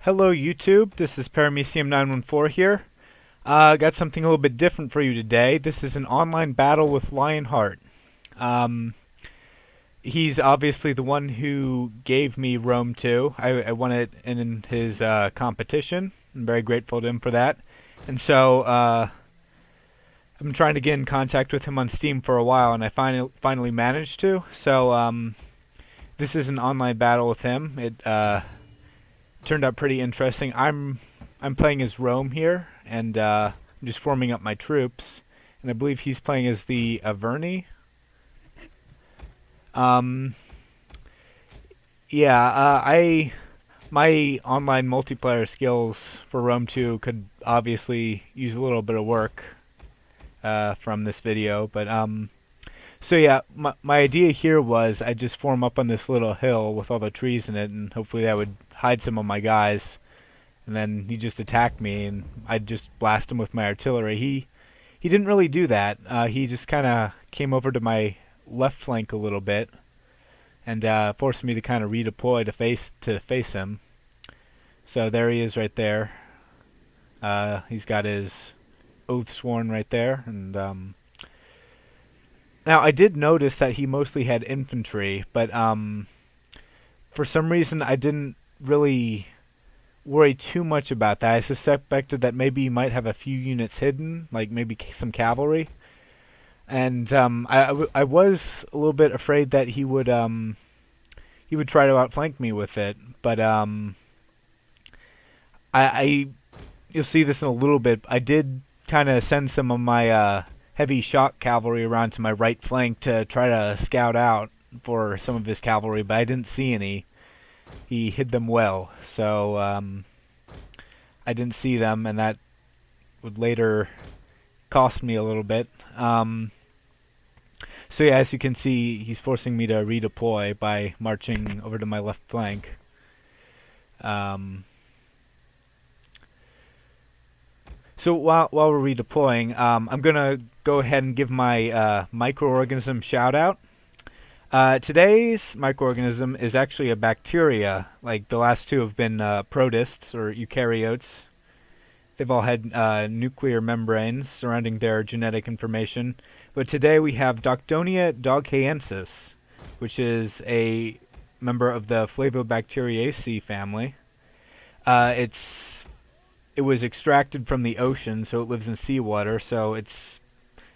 Hello YouTube, this is Paramecium914 here. Got something a little bit different for you today. This is an online battle with Lionheart. Um, he's obviously the one who gave me Rome 2. I won it in his competition. I'm very grateful to him for that. And so I'm trying to get in contact with him on Steam for a while, and I finally managed to. So this is an online battle with him. It turned out pretty interesting. I'm playing as Rome here, and I'm just forming up my troops. And I believe he's playing as the Averni. Yeah, my online multiplayer skills for Rome 2 could obviously use a little bit of work from this video, but so yeah, my idea here was I'd just form up on this little hill with all the trees in it, and hopefully that would hide some of my guys, and then he just attacked me, and I'd just blast him with my artillery. He didn't really do that. He just kind of came over to my left flank a little bit, and forced me to kind of redeploy to face him. So there he is right there. He's got his oath sworn right there, and now I did notice that he mostly had infantry, but for some reason I didn't really worry too much about that. I suspected that maybe he might have a few units hidden, like maybe some cavalry, and I was a little bit afraid that he would try to outflank me with it, but I you'll see this in a little bit. I did kind of send some of my heavy shock cavalry around to my right flank to try to scout out for some of his cavalry, but I didn't see any. He hid them well, so I didn't see them, and that would later cost me a little bit. So yeah, as you can see, he's forcing me to redeploy by marching over to my left flank. So while we're redeploying, I'm gonna go ahead and give my microorganism shout out. Today's microorganism is actually a bacteria. Like the last two have been protists or eukaryotes. They've all had nuclear membranes surrounding their genetic information. But today we have Dokdonia donghaensis, which is a member of the Flavobacteriaceae family. It was extracted from the ocean, so it lives in seawater. So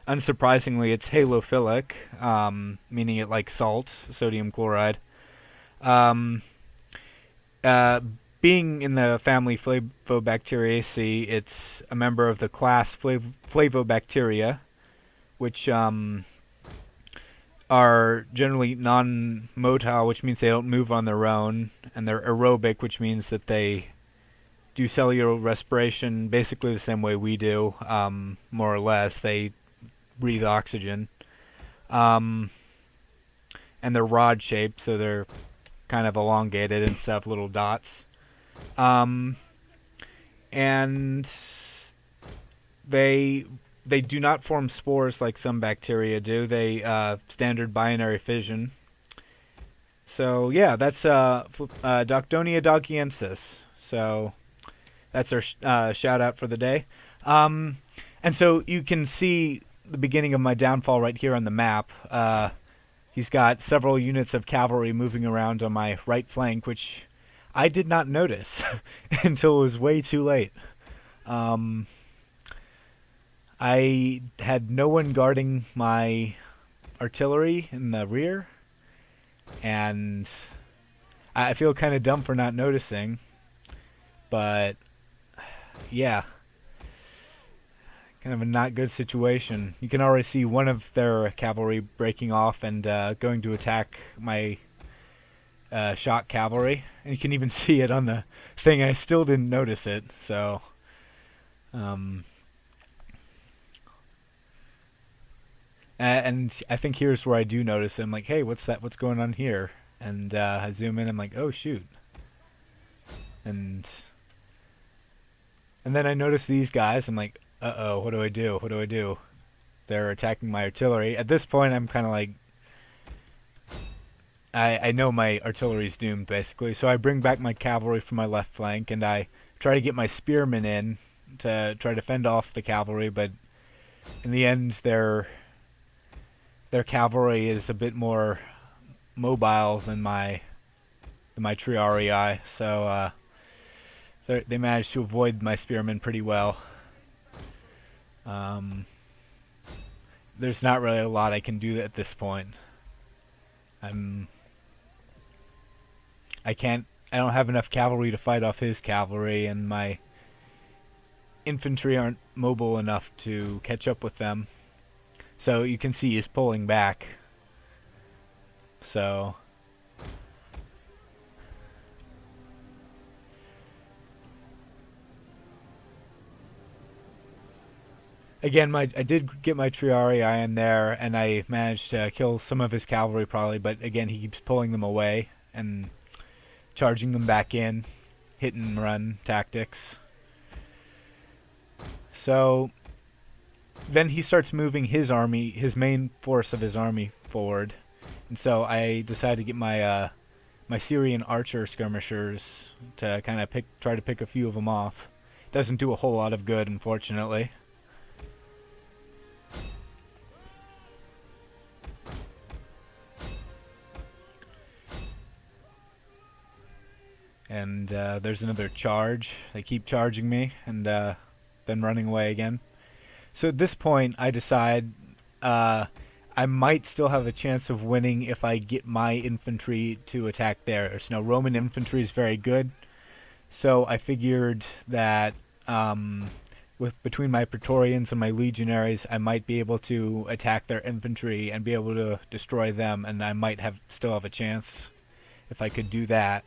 unsurprisingly, it's halophilic, meaning it likes salt, sodium chloride. Being in the family Flavobacteriaceae, it's a member of the class Flavobacteria, which are generally non-motile, which means they don't move on their own, and they're aerobic, which means that they do cellular respiration basically the same way we do, more or less. They breathe oxygen. And they're rod-shaped, so they're kind of elongated instead of little dots. And they do not form spores like some bacteria do. They standard binary fission. So yeah, that's Dokdonia donghaensis. So that's our shout out for the day. And so you can see the beginning of my downfall right here on the map. He's got several units of cavalry moving around on my right flank, which I did not notice until it was way too late. I had no one guarding my artillery in the rear, and I feel kind of dumb for not noticing, but yeah, kind of a not good situation. You can already see one of their cavalry breaking off and going to attack my shock cavalry, and you can even see it on the thing. I still didn't notice it, so and I think here's where I do notice it. I'm like, hey, what's that? What's going on here? And I zoom in. I'm like, oh shoot. And then I notice these guys. I'm like, uh-oh, what do I do? What do I do? They're attacking my artillery. At this point, I'm kind of like, I know my artillery's doomed, basically. So I bring back my cavalry from my left flank, and I try to get my spearmen in to try to fend off the cavalry, but in the end, their cavalry is a bit more mobile than my Triarii, so they managed to avoid my spearmen pretty well. Um, there's not really a lot I can do at this point. I'm I can't. I don't have enough cavalry to fight off his cavalry, and my infantry aren't mobile enough to catch up with them. So you can see he's pulling back. So again, I did get my Triarii in there, and I managed to kill some of his cavalry probably. But again, he keeps pulling them away and charging them back in, hit and run tactics. So then he starts moving his army, his main force of his army forward, and so I decided to get my Syrian archer skirmishers to kind of try to pick a few of them off. Doesn't do a whole lot of good, unfortunately. And there's another charge. They keep charging me, and then running away again. So at this point, I decide I might still have a chance of winning if I get my infantry to attack theirs. Now, Roman infantry is very good, so I figured that between my Praetorians and my legionaries, I might be able to attack their infantry and be able to destroy them, and I might still have a chance if I could do that.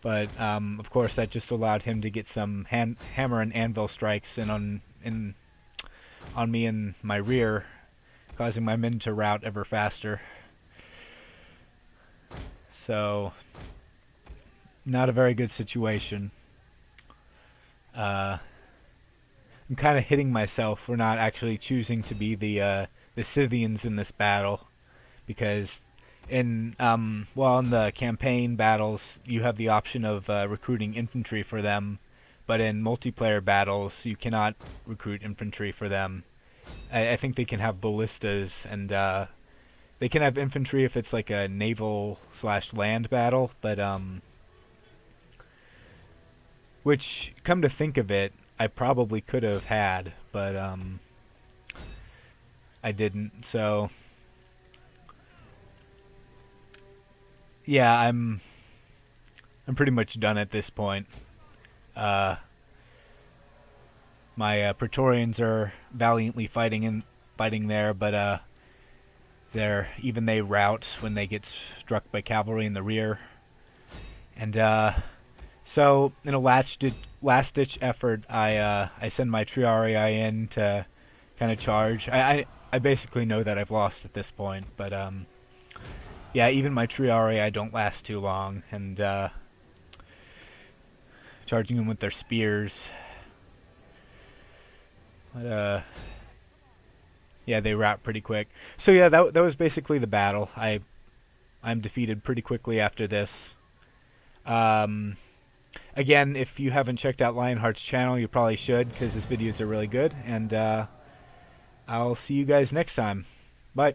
But of course, that just allowed him to get some hammer and anvil strikes on me in my rear, causing my men to rout ever faster. So, not a very good situation. I'm kind of hitting myself for not actually choosing to be the Scythians in this battle, because in the campaign battles you have the option of recruiting infantry for them, but in multiplayer battles you cannot recruit infantry for them. I think they can have ballistas, and they can have infantry if it's like a naval/land battle, but which, come to think of it, I probably could have had, but I didn't. So yeah, I'm pretty much done at this point. My Praetorians are valiantly fighting there, but they rout when they get struck by cavalry in the rear. And so in a last-ditch effort, I send my Triarii in to kind of charge. I basically know that I've lost at this point, but yeah, even my Triarii don't last too long, and charging them with their spears. But yeah, they rout pretty quick. So yeah, that was basically the battle. I'm defeated pretty quickly after this. Again, if you haven't checked out Lionheart's channel, you probably should, because his videos are really good. And I'll see you guys next time. Bye.